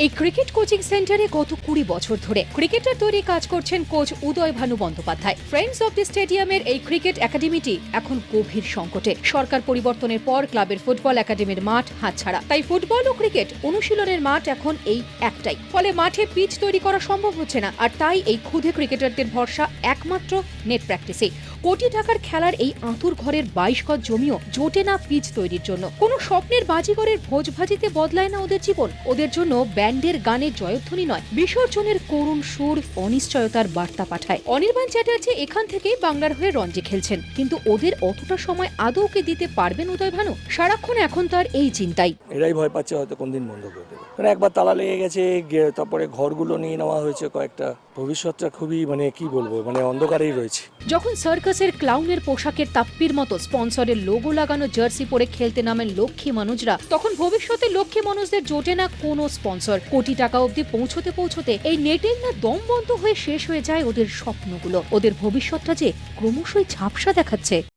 এই cricket coaching সেন্টারে গত 20 বছর ধরে ক্রিকেটার তৈরি কাজ করছেন coach Uday Bhanu Bandyopadhyay. Friends of the স্টেডিয়ামের এই ক্রিকেট একাডেমিটি এখন গভীর সংকটে। সরকার পরিবর্তনের পর ক্লাবের ফুটবল একাডেমির মাঠ হাতছাড়া। তাই ফুটবল ও ক্রিকেট অনুশীলনের মাঠ এখন এই একটাই। ফলে মাঠে পিচ তৈরি করা সম্ভব হচ্ছে না। আর তাই এই ক্ষুদে ক্রিকেটারদের ভরসা একমাত্র নেট প্র্যাকটিসে। কোটি টাকার খেলার এই আঁতুর ঘরের 22 গজ জমিও জোটে না পিচ তৈরির জন্য। কোনো স্বপ্নের বাজিগরের ভোজভাজিতে বদলায় না ওদের জীবন। ওদের জন্য ব্যান্ডের গানের জয়ধ্বনি নয়, বিসর্জনের করুণ সুর অনিশ্চয়তার বার্তা পাঠায়। অনির্বাণ চ্যাটার্জি এখান থেকেই বাংলার হয়ে রঞ্জি খেলছেন, কিন্তু ওদের অতটা সময় আদৌকে দিতে পারবেন উদয় ভানু? সারাক্ষণ এখন তার এই চিন্তাই। এরাই ভয় পাচ্ছে হয়তো কোনদিন বন্ধ করে দেবে, কারণ একবার তালা লেগে গেছে, তারপরে ঘরগুলো নিয়ে নেওয়া হয়েছে কয়েকটা। ভবিষ্যৎটা খুবই কি বলবো, অন্ধকারেই রয়েছে। যখন সার্কাসের ক্লাউনের পোশাকের তাপ্পির মতো স্পন্সরের লোগো লাগানো জার্সি পরে খেলতে নামেন লক্ষ্মী মানুষরা, তখন ভবিষ্যতে লক্ষ্মী মানুষদের জোটে না কোনো স্পন্সর। কোটি টাকা অবধি পৌঁছতে পৌঁছতে এই নেটের না দম বন্ধ হয়ে শেষ হয়ে যায় ওদের স্বপ্নগুলো। ওদের ভবিষ্যৎটা যে ক্রমশই ঝাপসা দেখাচ্ছে।